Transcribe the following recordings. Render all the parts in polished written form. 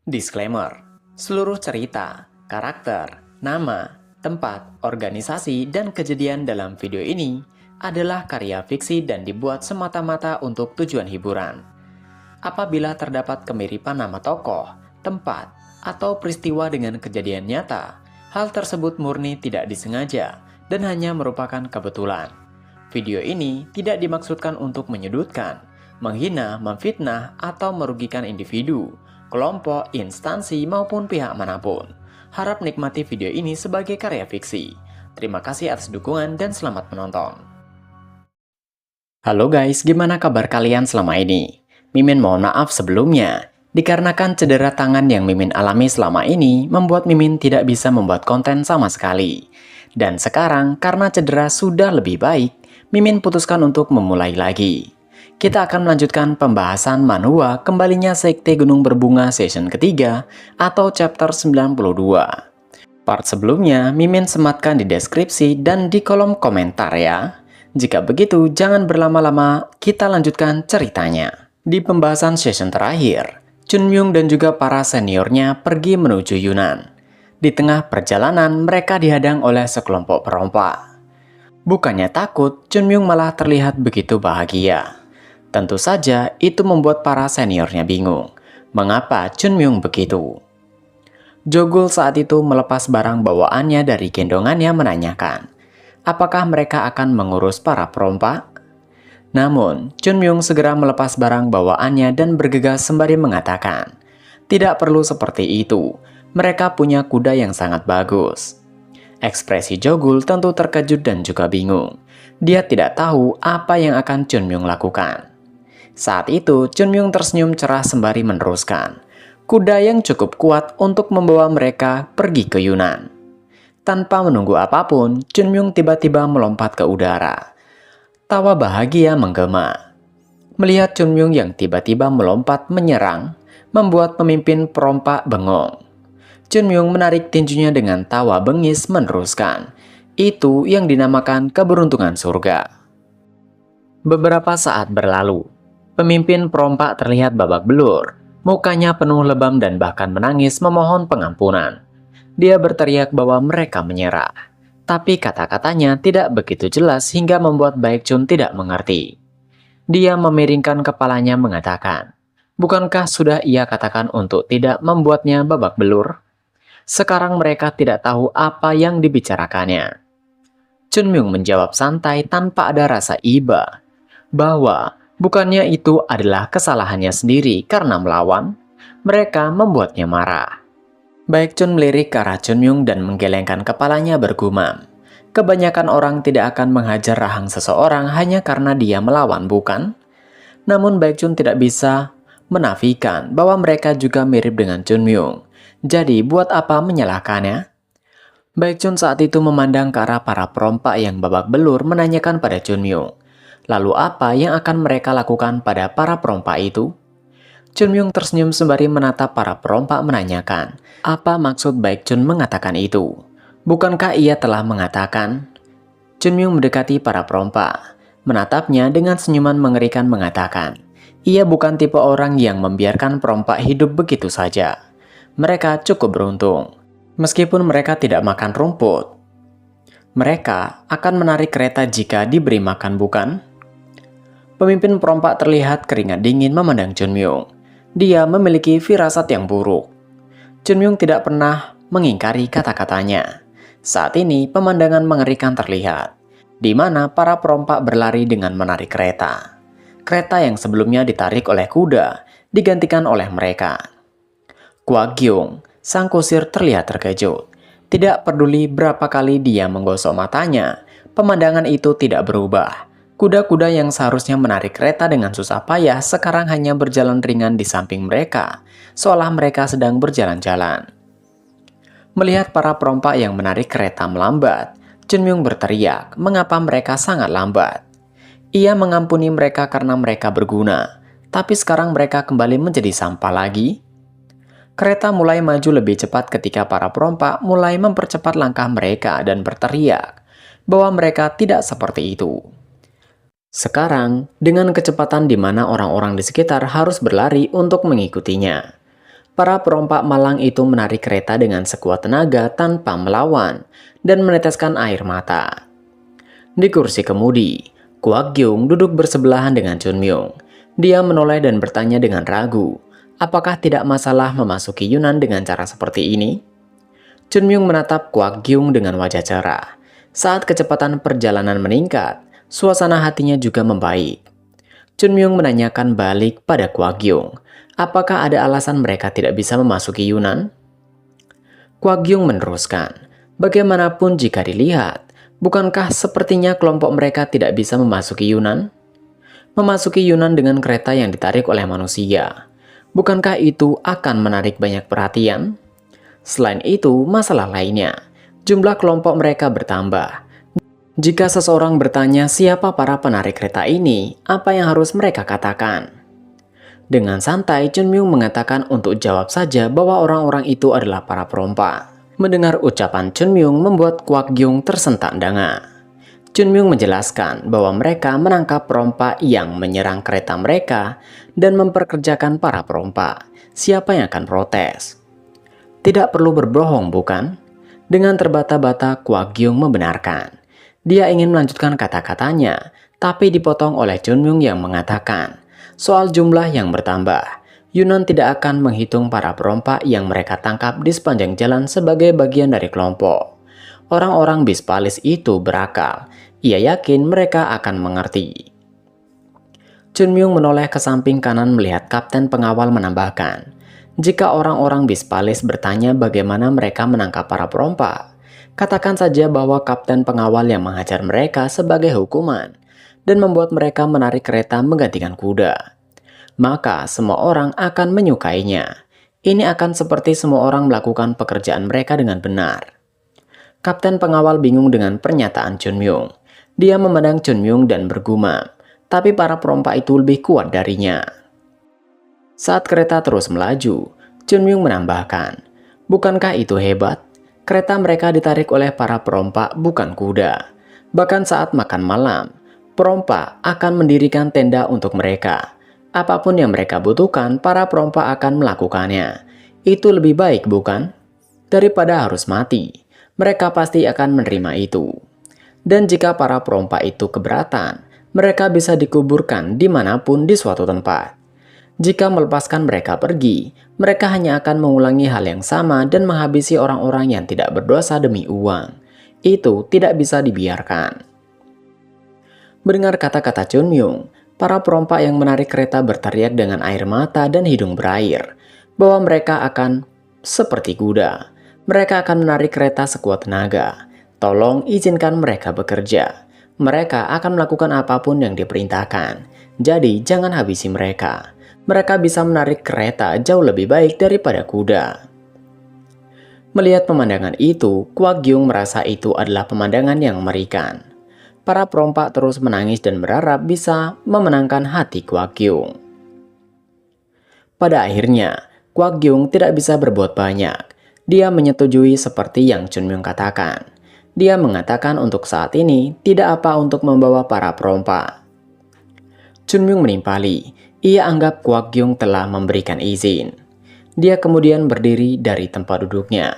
Disclaimer: seluruh cerita, karakter, nama, tempat, organisasi, dan kejadian dalam video ini adalah karya fiksi dan dibuat semata-mata untuk tujuan hiburan. Apabila terdapat kemiripan nama tokoh, tempat, atau peristiwa dengan kejadian nyata, hal tersebut murni tidak disengaja dan hanya merupakan kebetulan. Video ini tidak dimaksudkan untuk menyudutkan, menghina, memfitnah, atau merugikan individu, kelompok, instansi, maupun pihak manapun. Harap nikmati video ini sebagai karya fiksi. Terima kasih atas dukungan dan selamat menonton. Halo guys, gimana kabar kalian selama ini? Mimin mohon maaf sebelumnya. Dikarenakan cedera tangan yang Mimin alami selama ini, membuat Mimin tidak bisa membuat konten sama sekali. Dan sekarang, karena cedera sudah lebih baik, Mimin putuskan untuk memulai lagi. Kita akan melanjutkan pembahasan manhwa kembalinya Sekte Gunung Berbunga season ketiga atau chapter 92. Part sebelumnya Mimin sematkan di deskripsi dan di kolom komentar ya. Jika begitu jangan berlama-lama, kita lanjutkan ceritanya. Di pembahasan season terakhir, Chunmyung dan juga para seniornya pergi menuju Yunnan. Di tengah perjalanan mereka dihadang oleh sekelompok perompak. Bukannya takut, Chunmyung malah terlihat begitu bahagia. Tentu saja itu membuat para seniornya bingung. Mengapa Chunmyung begitu? Jogul saat itu melepas barang bawaannya dari gendongannya menanyakan, apakah mereka akan mengurus para perompak? Namun, Chunmyung segera melepas barang bawaannya dan bergegas sembari mengatakan, tidak perlu seperti itu, mereka punya kuda yang sangat bagus. Ekspresi Jogul tentu terkejut dan juga bingung. Dia tidak tahu apa yang akan Chunmyung lakukan. Saat itu, Chunmyung tersenyum cerah sembari meneruskan, kuda yang cukup kuat untuk membawa mereka pergi ke Yunnan. Tanpa menunggu apapun, Chunmyung tiba-tiba melompat ke udara. Tawa bahagia menggema. Melihat Chunmyung yang tiba-tiba melompat menyerang, membuat pemimpin perompak bengong. Chunmyung menarik tinjunya dengan tawa bengis meneruskan, itu yang dinamakan keberuntungan surga. Beberapa saat berlalu. Pemimpin perompak terlihat babak belur, mukanya penuh lebam dan bahkan menangis memohon pengampunan. Dia berteriak bahwa mereka menyerah, tapi kata-katanya tidak begitu jelas hingga membuat Baekchun tidak mengerti. Dia memiringkan kepalanya mengatakan, bukankah sudah ia katakan untuk tidak membuatnya babak belur? Sekarang mereka tidak tahu apa yang dibicarakannya. Chunmyung menjawab santai tanpa ada rasa iba, bahwa bukannya itu adalah kesalahannya sendiri karena melawan, mereka membuatnya marah. Baekchun melirik ke arah Chunmyung dan menggelengkan kepalanya bergumam. Kebanyakan orang tidak akan menghajar rahang seseorang hanya karena dia melawan, bukan? Namun Baekchun tidak bisa menafikan bahwa mereka juga mirip dengan Chunmyung. Jadi buat apa menyalahkannya? Baekchun saat itu memandang ke arah para perompak yang babak belur menanyakan pada Chunmyung. Lalu apa yang akan mereka lakukan pada para perompak itu? Chunmyung tersenyum sembari menatap para perompak menanyakan, apa maksud Baekchun mengatakan itu? Bukankah ia telah mengatakan? Chunmyung mendekati para perompak, menatapnya dengan senyuman mengerikan mengatakan, ia bukan tipe orang yang membiarkan perompak hidup begitu saja. Mereka cukup beruntung. Meskipun mereka tidak makan rumput, mereka akan menarik kereta jika diberi makan, bukan? Pemimpin perompak terlihat keringat dingin memandang Chunmyung. Dia memiliki firasat yang buruk. Chunmyung tidak pernah mengingkari kata-katanya. Saat ini pemandangan mengerikan terlihat, di mana para perompak berlari dengan menarik kereta. Kereta yang sebelumnya ditarik oleh kuda, digantikan oleh mereka. Kwak Gyung, sang kusir terlihat terkejut. Tidak peduli berapa kali dia menggosok matanya, pemandangan itu tidak berubah. Kuda-kuda yang seharusnya menarik kereta dengan susah payah sekarang hanya berjalan ringan di samping mereka, seolah mereka sedang berjalan-jalan. Melihat para perompak yang menarik kereta melambat, Chunmyung berteriak, mengapa mereka sangat lambat. Ia mengampuni mereka karena mereka berguna, tapi sekarang mereka kembali menjadi sampah lagi. Kereta mulai maju lebih cepat ketika para perompak mulai mempercepat langkah mereka dan berteriak bahwa mereka tidak seperti itu. Sekarang, dengan kecepatan di mana orang-orang di sekitar harus berlari untuk mengikutinya. Para perompak malang itu menarik kereta dengan sekuat tenaga tanpa melawan dan meneteskan air mata. Di kursi kemudi, Kwak Gyung duduk bersebelahan dengan Chun Myung. Dia menoleh dan bertanya dengan ragu, apakah tidak masalah memasuki Yunan dengan cara seperti ini? Chun Myung menatap Kwak Gyung dengan wajah cerah. Saat kecepatan perjalanan meningkat, suasana hatinya juga membaik. Chun Myung menanyakan balik pada Kwak Gyung, apakah ada alasan mereka tidak bisa memasuki Yunan? Kwak Gyung meneruskan, bagaimanapun jika dilihat, bukankah sepertinya kelompok mereka tidak bisa memasuki Yunan? Memasuki Yunan dengan kereta yang ditarik oleh manusia, bukankah itu akan menarik banyak perhatian? Selain itu, masalah lainnya, jumlah kelompok mereka bertambah. Jika seseorang bertanya siapa para penarik kereta ini, apa yang harus mereka katakan? Dengan santai, Chun Myung mengatakan untuk jawab saja bahwa orang-orang itu adalah para perompak. Mendengar ucapan Chun Myung membuat Kwak Gyung tersentak danga. Chun Myung menjelaskan bahwa mereka menangkap perompak yang menyerang kereta mereka dan memperkerjakan para perompak. Siapa yang akan protes? Tidak perlu berbohong, bukan? Dengan terbata-bata, Kwak Gyung membenarkan. Dia ingin melanjutkan kata-katanya, tapi dipotong oleh Chun Myung yang mengatakan, soal jumlah yang bertambah, Yunan tidak akan menghitung para perompak yang mereka tangkap di sepanjang jalan sebagai bagian dari kelompok. Orang-orang Bispalis itu berakal. Ia yakin mereka akan mengerti. Chun Myung menoleh ke samping kanan melihat kapten pengawal menambahkan, jika orang-orang Bispalis bertanya bagaimana mereka menangkap para perompak, katakan saja bahwa kapten pengawal yang menghajar mereka sebagai hukuman dan membuat mereka menarik kereta menggantikan kuda. Maka semua orang akan menyukainya. Ini akan seperti semua orang melakukan pekerjaan mereka dengan benar. Kapten pengawal bingung dengan pernyataan Chun Myung. Dia memandang Chun Myung dan bergumam, tapi para perompak itu lebih kuat darinya. Saat kereta terus melaju, Chun Myung menambahkan, bukankah itu hebat? Kereta mereka ditarik oleh para perompak, bukan kuda. Bahkan saat makan malam, perompak akan mendirikan tenda untuk mereka. Apapun yang mereka butuhkan, para perompak akan melakukannya. Itu lebih baik, bukan? Daripada harus mati, mereka pasti akan menerima itu. Dan jika para perompak itu keberatan, mereka bisa dikuburkan dimanapun di suatu tempat. Jika melepaskan mereka pergi, mereka hanya akan mengulangi hal yang sama dan menghabisi orang-orang yang tidak berdosa demi uang. Itu tidak bisa dibiarkan. Mendengar kata-kata Chun Myung, para perompak yang menarik kereta berteriak dengan air mata dan hidung berair, bahwa mereka akan seperti kuda. Mereka akan menarik kereta sekuat tenaga. Tolong izinkan mereka bekerja. Mereka akan melakukan apapun yang diperintahkan. Jadi jangan habisi mereka. Mereka bisa menarik kereta jauh lebih baik daripada kuda. Melihat pemandangan itu, Kwak Gyung merasa itu adalah pemandangan yang mengerikan. Para perompak terus menangis dan berharap bisa memenangkan hati Kwak Gyung. Pada akhirnya, Kwak Gyung tidak bisa berbuat banyak. Dia menyetujui seperti yang Chun Myung katakan. Dia mengatakan untuk saat ini tidak apa untuk membawa para perompak. Chun Myung menimpali. Ia anggap Kwak Gyung telah memberikan izin. Dia kemudian berdiri dari tempat duduknya.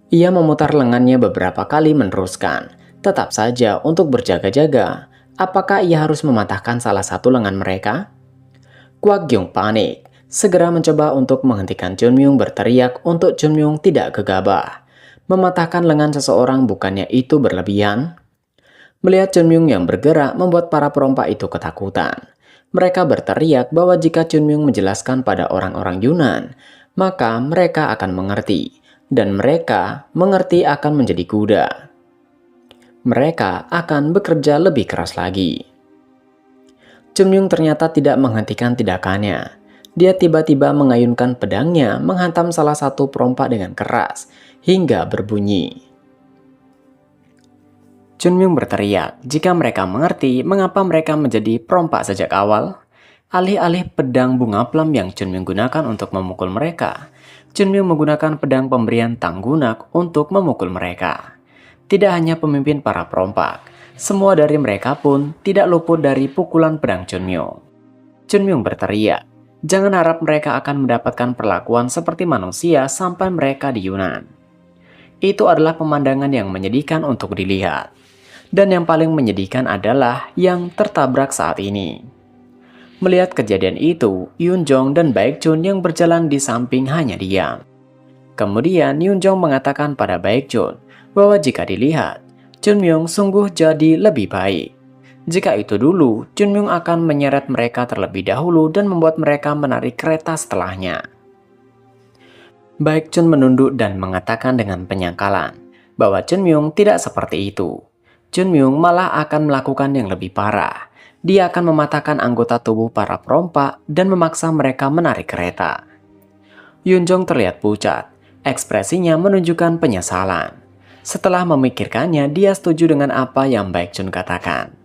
Ia memutar lengannya beberapa kali meneruskan. Tetap saja untuk berjaga-jaga. Apakah ia harus mematahkan salah satu lengan mereka? Kwak Gyung panik. Segera mencoba untuk menghentikan Chun Myung berteriak untuk Chun Myung tidak gegabah. Mematahkan lengan seseorang bukannya itu berlebihan? Melihat Chun Myung yang bergerak membuat para perompak itu ketakutan. Mereka berteriak bahwa jika Chun Myung menjelaskan pada orang-orang Yunan, maka mereka akan mengerti. Dan mereka mengerti akan menjadi kuda. Mereka akan bekerja lebih keras lagi. Chun Myung ternyata tidak menghentikan tindakannya. Dia tiba-tiba mengayunkan pedangnya menghantam salah satu perompak dengan keras hingga berbunyi. Chun Myung berteriak, jika mereka mengerti mengapa mereka menjadi perompak sejak awal. Alih-alih pedang bunga plum yang Chun Myung gunakan untuk memukul mereka, Chun Myung menggunakan pedang pemberian Tanggunak untuk memukul mereka. Tidak hanya pemimpin para perompak, semua dari mereka pun tidak luput dari pukulan pedang Chun Myung. Chun Myung berteriak, Jangan harap mereka akan mendapatkan perlakuan seperti manusia sampai mereka di Yunan. Itu adalah pemandangan yang menyedihkan untuk dilihat. Dan yang paling menyedihkan adalah yang tertabrak saat ini. Melihat kejadian itu, Yunjong dan Baekjun yang berjalan di samping hanya diam. Kemudian Yunjong mengatakan pada Baekjun bahwa jika dilihat, Chunmyung sungguh jadi lebih baik. Jika itu dulu, Chunmyung akan menyeret mereka terlebih dahulu dan membuat mereka menarik kereta setelahnya. Baekjun menunduk dan mengatakan dengan penyangkalan bahwa Chunmyung tidak seperti itu. Chunmyung malah akan melakukan yang lebih parah. Dia akan mematahkan anggota tubuh para perompak dan memaksa mereka menarik kereta. Yunjong terlihat pucat. Ekspresinya menunjukkan penyesalan. Setelah memikirkannya, dia setuju dengan apa yang Baekjun katakan.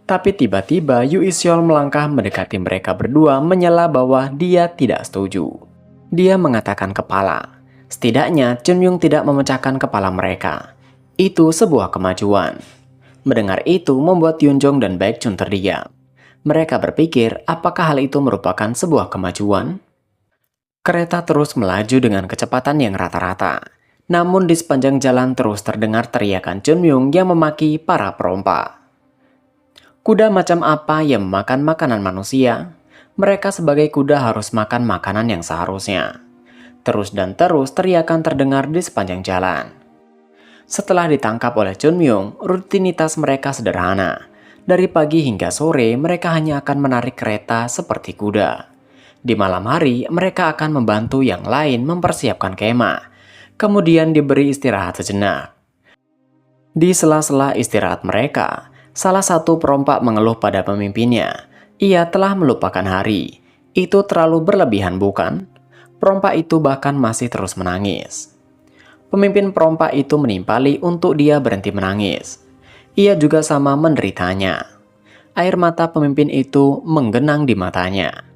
Tapi tiba-tiba Yu Isyol melangkah mendekati mereka berdua menyela bahwa dia tidak setuju. Dia mengatakan kepala. Setidaknya Chunmyung tidak memecahkan kepala mereka. Itu sebuah kemajuan. Mendengar itu membuat Yunjong dan Baekjun terdiam. Mereka berpikir apakah hal itu merupakan sebuah kemajuan? Kereta terus melaju dengan kecepatan yang rata-rata. Namun di sepanjang jalan terus terdengar teriakan Chunmyung yang memaki para perompak. Kuda macam apa yang memakan makanan manusia? Mereka sebagai kuda harus makan makanan yang seharusnya. Terus dan terus teriakan terdengar di sepanjang jalan. Setelah ditangkap oleh Chunmyung, rutinitas mereka sederhana. Dari pagi hingga sore, mereka hanya akan menarik kereta seperti kuda. Di malam hari, mereka akan membantu yang lain mempersiapkan kemah. Kemudian diberi istirahat sejenak. Di sela-sela istirahat mereka, salah satu perompak mengeluh pada pemimpinnya. Ia telah melupakan hari. Itu terlalu berlebihan, bukan? Perompak itu bahkan masih terus menangis. Pemimpin perompak itu menimpali untuk dia berhenti menangis. Ia juga sama menderitanya. Air mata pemimpin itu menggenang di matanya.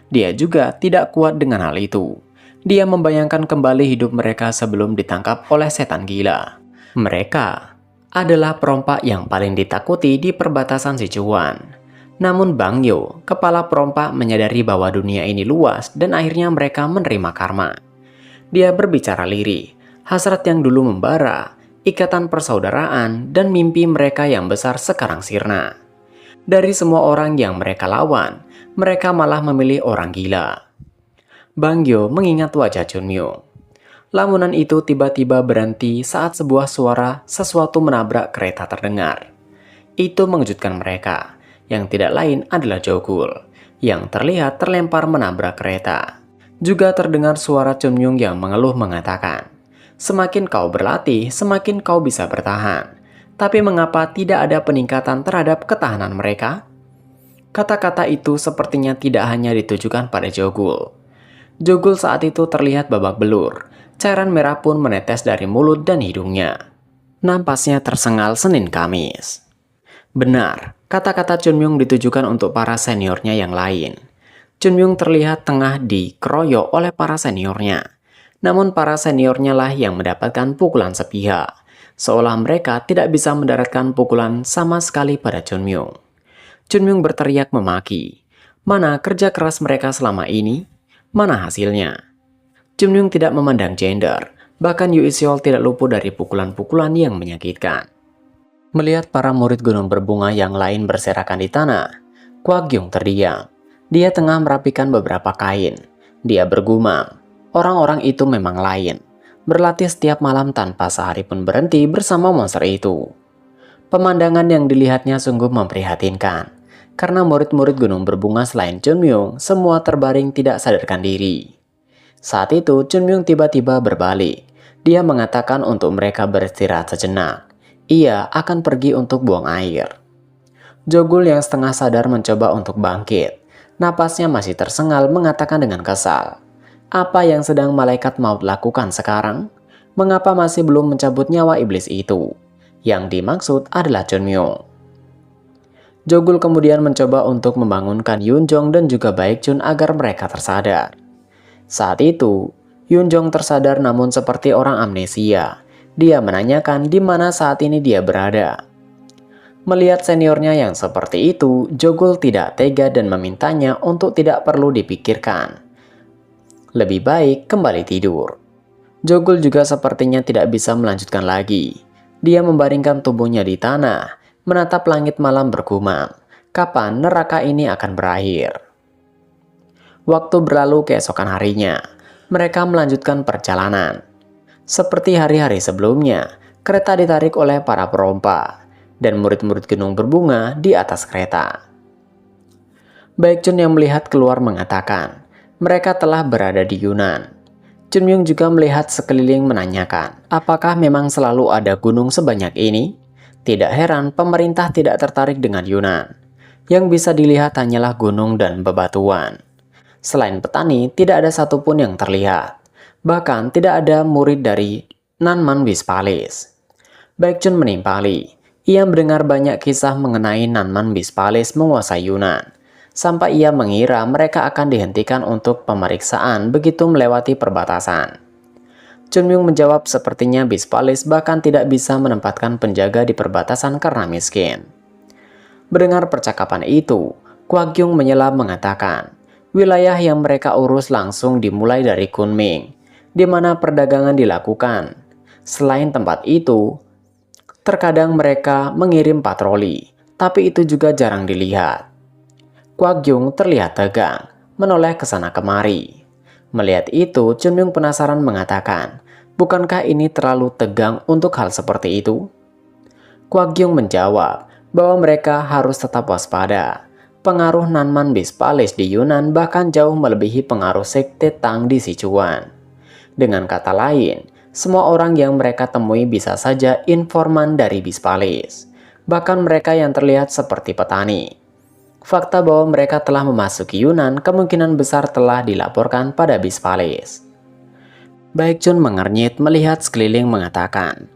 Dia juga tidak kuat dengan hal itu. Dia membayangkan kembali hidup mereka sebelum ditangkap oleh setan gila. Mereka adalah perompak yang paling ditakuti di perbatasan Sichuan. Namun Bang Yo, kepala perompak, menyadari bahwa dunia ini luas dan akhirnya mereka menerima karma. Dia berbicara lirih. Hasrat yang dulu membara, ikatan persaudaraan, dan mimpi mereka yang besar sekarang sirna. Dari semua orang yang mereka lawan, mereka malah memilih orang gila. Bang Yo mengingat wajah Chunmyung. Lamunan itu tiba-tiba berhenti saat sebuah suara sesuatu menabrak kereta terdengar. Itu mengejutkan mereka, yang tidak lain adalah Jogul, yang terlihat terlempar menabrak kereta. Juga terdengar suara Chunmyung yang mengeluh mengatakan, "Semakin kau berlatih, semakin kau bisa bertahan. Tapi mengapa tidak ada peningkatan terhadap ketahanan mereka?" Kata-kata itu sepertinya tidak hanya ditujukan pada Jogul. Jogul saat itu terlihat babak belur. Cairan merah pun menetes dari mulut dan hidungnya. Nampasnya tersengal Senin Kamis. Benar, kata-kata Chunmyung ditujukan untuk para seniornya yang lain. Chunmyung terlihat tengah dikeroyok oleh para seniornya. Namun para seniornya lah yang mendapatkan pukulan sepihak, seolah mereka tidak bisa mendaratkan pukulan sama sekali pada Chunmyung. Chunmyung berteriak memaki. Mana kerja keras mereka selama ini? Mana hasilnya? Chunmyung tidak memandang gender, bahkan Yu Isyol tidak luput dari pukulan-pukulan yang menyakitkan. Melihat para murid gunung berbunga yang lain berserakan di tanah, Kwak Gyung terdiam. Dia tengah merapikan beberapa kain. Dia bergumam. Orang-orang itu memang lain, berlatih setiap malam tanpa sehari pun berhenti bersama monster itu. Pemandangan yang dilihatnya sungguh memprihatinkan, karena murid-murid gunung berbunga selain Chunmyung semua terbaring tidak sadarkan diri. Saat itu Chunmyung tiba-tiba berbalik. Dia mengatakan untuk mereka beristirahat sejenak. Ia akan pergi untuk buang air. Jogul yang setengah sadar mencoba untuk bangkit. Napasnya masih tersengal mengatakan dengan kesal, "Apa yang sedang malaikat maut lakukan sekarang? Mengapa masih belum mencabut nyawa iblis itu?" Yang dimaksud adalah Chunmyung. Jogul kemudian mencoba untuk membangunkan Yunjong dan juga Baekjun agar mereka tersadar. Saat itu, Yunjong tersadar namun seperti orang amnesia. Dia menanyakan di mana saat ini dia berada. Melihat seniornya yang seperti itu, Jogul tidak tega dan memintanya untuk tidak perlu dipikirkan. Lebih baik kembali tidur. Jogul juga sepertinya tidak bisa melanjutkan lagi. Dia membaringkan tubuhnya di tanah, menatap langit malam bergumam. Kapan neraka ini akan berakhir? Waktu berlalu keesokan harinya. Mereka melanjutkan perjalanan. Seperti hari-hari sebelumnya, kereta ditarik oleh para perompa dan murid-murid Gunung Berbunga di atas kereta. Baekjun yang melihat keluar mengatakan, mereka telah berada di Yunnan. Chunmyung juga melihat sekeliling menanyakan, apakah memang selalu ada gunung sebanyak ini? Tidak heran pemerintah tidak tertarik dengan Yunnan. Yang bisa dilihat hanyalah gunung dan bebatuan. Selain petani, tidak ada satupun yang terlihat. Bahkan tidak ada murid dari Nanman Wispalis. Baekjun menimpali. Ia mendengar banyak kisah mengenai Nanman Wispalis menguasai Yunan. Sampai ia mengira mereka akan dihentikan untuk pemeriksaan begitu melewati perbatasan. Chunmyung menjawab sepertinya Wispalis bahkan tidak bisa menempatkan penjaga di perbatasan karena miskin. Mendengar percakapan itu, Kwaggyong menyela mengatakan, wilayah yang mereka urus langsung dimulai dari Kunming, di mana perdagangan dilakukan. Selain tempat itu, terkadang mereka mengirim patroli, tapi itu juga jarang dilihat. Kwaggyong terlihat tegang, menoleh ke sana kemari. Melihat itu, Chunmyung penasaran mengatakan, bukankah ini terlalu tegang untuk hal seperti itu? Kwaggyong menjawab bahwa mereka harus tetap waspada. Pengaruh Nanman Wispalis di Yunan bahkan jauh melebihi pengaruh Sekte Tang di Sichuan. Dengan kata lain, semua orang yang mereka temui bisa saja informan dari Wispalis. Bahkan mereka yang terlihat seperti petani. Fakta bahwa mereka telah memasuki Yunan kemungkinan besar telah dilaporkan pada Wispalis. Baekjun mengernyit melihat sekeliling mengatakan,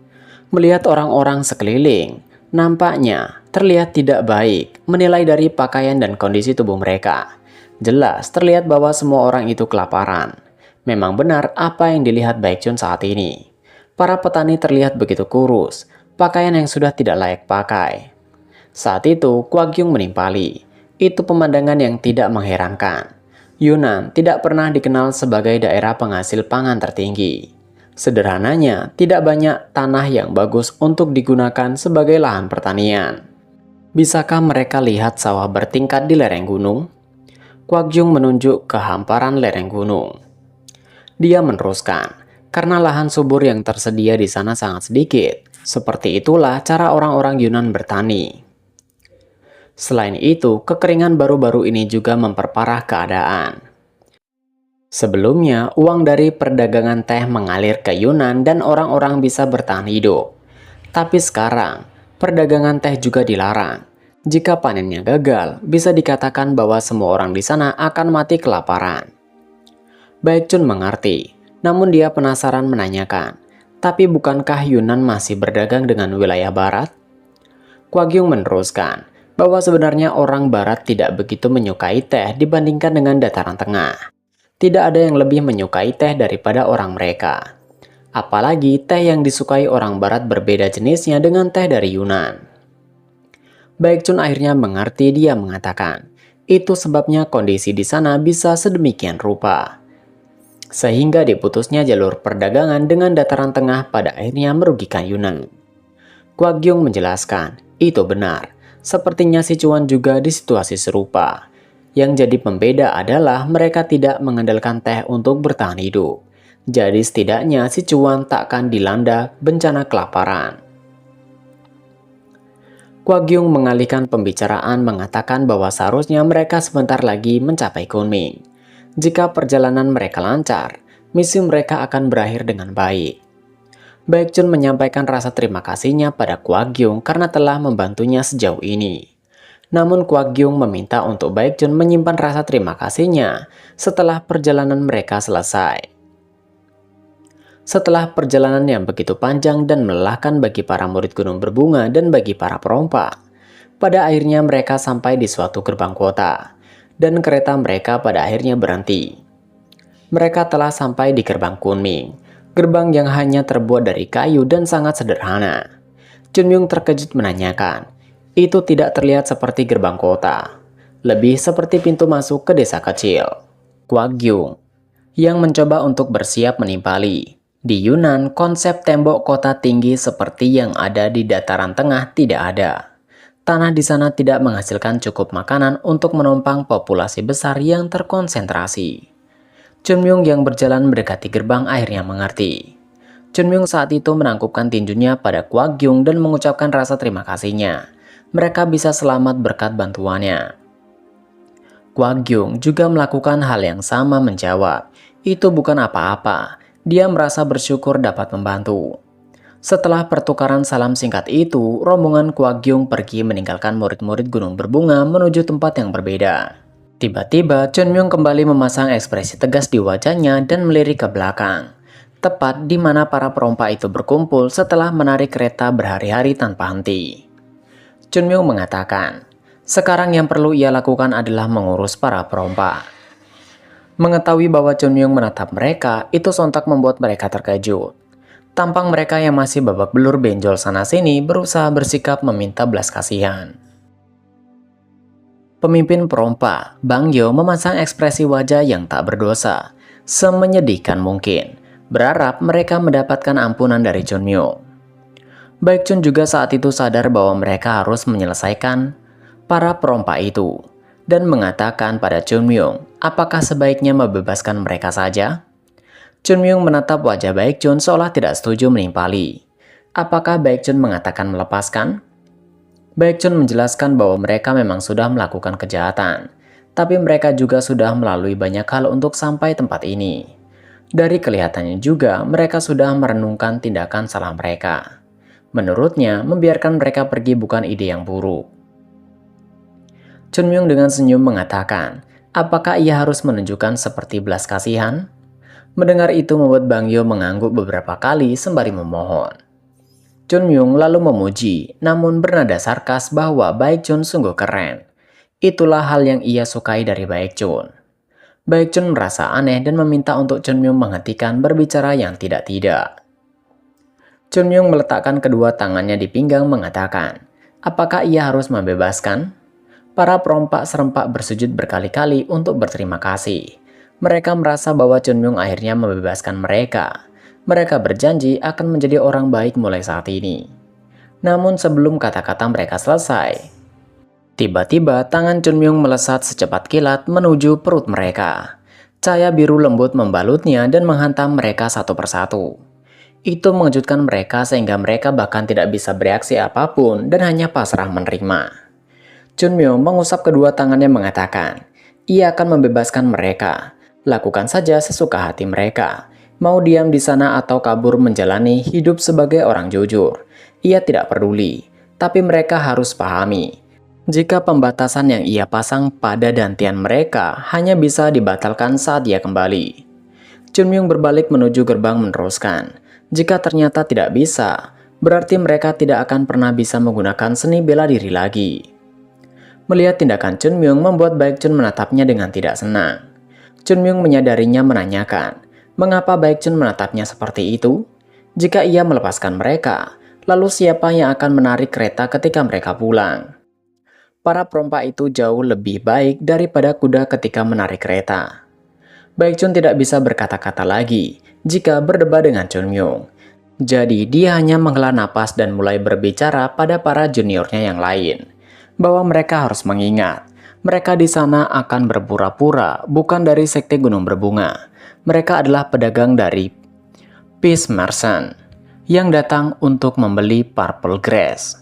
melihat orang-orang sekeliling, nampaknya terlihat tidak baik menilai dari pakaian dan kondisi tubuh mereka. Jelas terlihat bahwa semua orang itu kelaparan. Memang benar apa yang dilihat Baekjun saat ini. Para petani terlihat begitu kurus, pakaian yang sudah tidak layak pakai. Saat itu, Kwaggyong menimpali. Itu pemandangan yang tidak mengherankan. Yunan tidak pernah dikenal sebagai daerah penghasil pangan tertinggi. Sederhananya, tidak banyak tanah yang bagus untuk digunakan sebagai lahan pertanian. Bisakah mereka lihat sawah bertingkat di lereng gunung? Kwaggyong menunjuk ke hamparan lereng gunung. Dia meneruskan, karena lahan subur yang tersedia di sana sangat sedikit. Seperti itulah cara orang-orang Yunan bertani. Selain itu, kekeringan baru-baru ini juga memperparah keadaan. Sebelumnya, uang dari perdagangan teh mengalir ke Yunan dan orang-orang bisa bertahan hidup. Tapi sekarang, perdagangan teh juga dilarang. Jika panennya gagal, bisa dikatakan bahwa semua orang di sana akan mati kelaparan. Baekjun mengerti, namun dia penasaran menanyakan, tapi bukankah Yunan masih berdagang dengan wilayah barat? Kwaggyong meneruskan, bahwa sebenarnya orang barat tidak begitu menyukai teh dibandingkan dengan dataran tengah. Tidak ada yang lebih menyukai teh daripada orang mereka. Apalagi teh yang disukai orang barat berbeda jenisnya dengan teh dari Yunan. Baekjun akhirnya mengerti. Dia mengatakan, itu sebabnya kondisi di sana bisa sedemikian rupa. Sehingga diputusnya jalur perdagangan dengan dataran tengah pada akhirnya merugikan Yunan. Kwaggyong menjelaskan, itu benar. Sepertinya Sichuan juga di situasi serupa. Yang jadi pembeda adalah mereka tidak mengandalkan teh untuk bertahan hidup. Jadi setidaknya Sichuan takkan dilanda bencana kelaparan. Kwaggyong mengalihkan pembicaraan mengatakan bahwa seharusnya mereka sebentar lagi mencapai Kunming. Jika perjalanan mereka lancar, misi mereka akan berakhir dengan baik. Baekjun menyampaikan rasa terima kasihnya pada Kwaggyong karena telah membantunya sejauh ini. Namun Kwaggyong meminta untuk Baekjun menyimpan rasa terima kasihnya setelah perjalanan mereka selesai. Setelah perjalanan yang begitu panjang dan melelahkan bagi para murid Gunung Berbunga dan bagi para perompa, pada akhirnya mereka sampai di suatu gerbang kota, dan kereta mereka pada akhirnya berhenti. Mereka telah sampai di gerbang Kunming. Gerbang yang hanya terbuat dari kayu dan sangat sederhana. Chunmyung terkejut menanyakan, Itu tidak terlihat seperti gerbang kota, lebih seperti pintu masuk ke desa kecil. Kwak Gyung yang mencoba untuk bersiap menimpali. Di Yunan, konsep tembok kota tinggi seperti yang ada di dataran tengah tidak ada. Tanah di sana tidak menghasilkan cukup makanan untuk menopang populasi besar yang terkonsentrasi. Chunmyung yang berjalan mendekati gerbang akhirnya mengerti. Chunmyung saat itu menangkupkan tinjunya pada Kwak Gyung dan mengucapkan rasa terima kasihnya. Mereka bisa selamat berkat bantuannya. Kwak Gyung juga melakukan hal yang sama menjawab, itu bukan apa-apa, dia merasa bersyukur dapat membantu. Setelah pertukaran salam singkat itu, rombongan Kwak Gyung pergi meninggalkan murid-murid Gunung Berbunga menuju tempat yang berbeda. Tiba-tiba, Chunmyung kembali memasang ekspresi tegas di wajahnya dan melirik ke belakang. Tepat di mana para perompak itu berkumpul setelah menarik kereta berhari-hari tanpa henti. Chunmyung mengatakan, sekarang yang perlu ia lakukan adalah mengurus para perompak. Mengetahui bahwa Chunmyung menatap mereka, itu sontak membuat mereka terkejut. Tampang mereka yang masih babak belur benjol sana-sini berusaha bersikap meminta belas kasihan. Pemimpin perompak, Bang Yo, memasang ekspresi wajah yang tak berdosa, semenyedihkan mungkin, berharap mereka mendapatkan ampunan dari Chunmyung. Baekchun juga saat itu sadar bahwa mereka harus menyelesaikan para perompak itu, dan mengatakan pada Chunmyung, apakah sebaiknya membebaskan mereka saja? Chunmyung menatap wajah Baekchun seolah tidak setuju menimpali. Apakah Baekchun mengatakan melepaskan? Baekchun menjelaskan bahwa mereka memang sudah melakukan kejahatan, tapi mereka juga sudah melalui banyak hal untuk sampai tempat ini. Dari kelihatannya juga, mereka sudah merenungkan tindakan salah mereka. Menurutnya, membiarkan mereka pergi bukan ide yang buruk. Chunmyung dengan senyum mengatakan, apakah ia harus menunjukkan seperti belas kasihan? Mendengar itu membuat Bang Yo mengangguk beberapa kali sembari memohon. Chunmyung lalu memuji, namun bernada sarkas bahwa Baekchun sungguh keren. Itulah hal yang ia sukai dari Baekchun. Baekchun merasa aneh dan meminta untuk Chunmyung menghentikan berbicara yang tidak-tidak. Chunmyung meletakkan kedua tangannya di pinggang mengatakan, apakah ia harus membebaskan? Para perompak serempak bersujud berkali-kali untuk berterima kasih. Mereka merasa bahwa Chunmyung akhirnya membebaskan mereka. Mereka berjanji akan menjadi orang baik mulai saat ini. Namun sebelum kata-kata mereka selesai, tiba-tiba tangan Chunmyung melesat secepat kilat menuju perut mereka. Cahaya biru lembut membalutnya dan menghantam mereka satu persatu. Itu mengejutkan mereka sehingga mereka bahkan tidak bisa bereaksi apapun dan hanya pasrah menerima. Chunmyung mengusap kedua tangannya mengatakan, ia akan membebaskan mereka. Lakukan saja sesuka hati mereka. Mau diam di sana atau kabur menjalani hidup sebagai orang jujur. Ia tidak peduli, tapi mereka harus pahami. Jika pembatasan yang ia pasang pada dantian mereka hanya bisa dibatalkan saat ia kembali. Chunmyung berbalik menuju gerbang meneruskan. Jika ternyata tidak bisa, berarti mereka tidak akan pernah bisa menggunakan seni bela diri lagi. Melihat tindakan Chunmyung membuat Baekchun menatapnya dengan tidak senang. Chunmyung menyadarinya menanyakan, mengapa Baekchun menatapnya seperti itu? Jika ia melepaskan mereka, lalu siapa yang akan menarik kereta ketika mereka pulang? Para perompak itu jauh lebih baik daripada kuda ketika menarik kereta. Baekchun tidak bisa berkata-kata lagi jika berdebat dengan Chunmyung. Jadi dia hanya menghela napas dan mulai berbicara pada para juniornya yang lain, bahwa mereka harus mengingat, mereka di sana akan berpura-pura bukan dari sekte Gunung Berbunga. Mereka adalah pedagang dari Peace Merchant yang datang untuk membeli Purple Grass.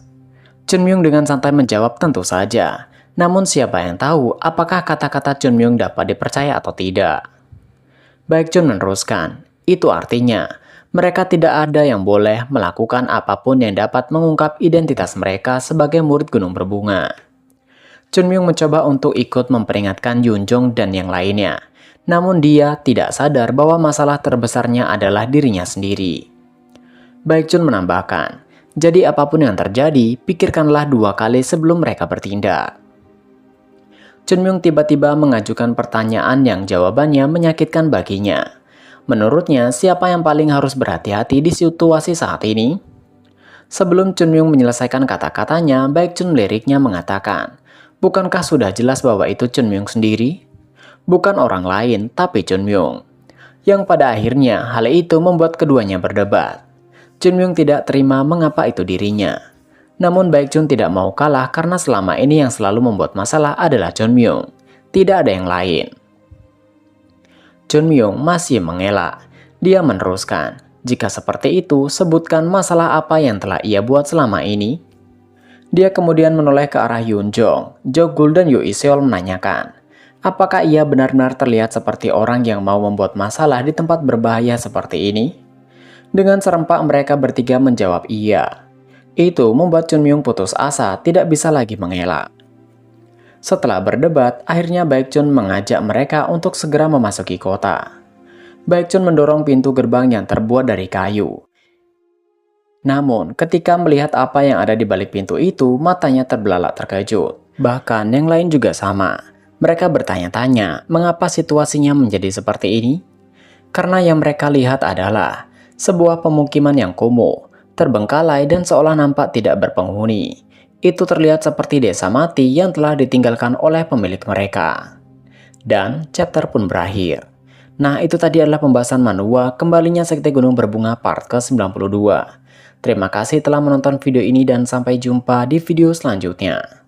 Chunmyung dengan santai menjawab tentu saja. Namun siapa yang tahu apakah kata-kata Chunmyung dapat dipercaya atau tidak. Baekchun meneruskan, itu artinya mereka tidak ada yang boleh melakukan apapun yang dapat mengungkap identitas mereka sebagai murid Gunung Berbunga. Chunmyung mencoba untuk ikut memperingatkan Yunjong dan yang lainnya. Namun dia tidak sadar bahwa masalah terbesarnya adalah dirinya sendiri. Baekchun menambahkan, jadi apapun yang terjadi, pikirkanlah dua kali sebelum mereka bertindak. Chunmyung tiba-tiba mengajukan pertanyaan yang jawabannya menyakitkan baginya. Menurutnya, siapa yang paling harus berhati-hati di situasi saat ini? Sebelum Chunmyung menyelesaikan kata-katanya, Baekjun meliriknya mengatakan, "Bukankah sudah jelas bahwa itu Chunmyung sendiri? Bukan orang lain, tapi Chunmyung." Yang pada akhirnya hal itu membuat keduanya berdebat. Chunmyung tidak terima mengapa itu dirinya. Namun Baekjun tidak mau kalah karena selama ini yang selalu membuat masalah adalah Chunmyung. Tidak ada yang lain. Chunmyung masih mengelak. Dia meneruskan, "Jika seperti itu, sebutkan masalah apa yang telah ia buat selama ini." Dia kemudian menoleh ke arah Yoon Jong. Jo-gul dan Yoo Seol menanyakan, apakah ia benar-benar terlihat seperti orang yang mau membuat masalah di tempat berbahaya seperti ini? Dengan serempak mereka bertiga menjawab iya. Itu membuat Chunmyung putus asa, tidak bisa lagi mengelak. Setelah berdebat, akhirnya Baekjun mengajak mereka untuk segera memasuki kota. Baekjun mendorong pintu gerbang yang terbuat dari kayu. Namun, ketika melihat apa yang ada di balik pintu itu, matanya terbelalak terkejut. Bahkan yang lain juga sama. Mereka bertanya-tanya, mengapa situasinya menjadi seperti ini? Karena yang mereka lihat adalah sebuah pemukiman yang kumuh, terbengkalai dan seolah nampak tidak berpenghuni. Itu terlihat seperti desa mati yang telah ditinggalkan oleh pemilik mereka. Dan chapter pun berakhir. Nah, itu tadi adalah pembahasan manhwa Kembalinya Sekte Gunung Berbunga part ke-92. Terima kasih telah menonton video ini dan sampai jumpa di video selanjutnya.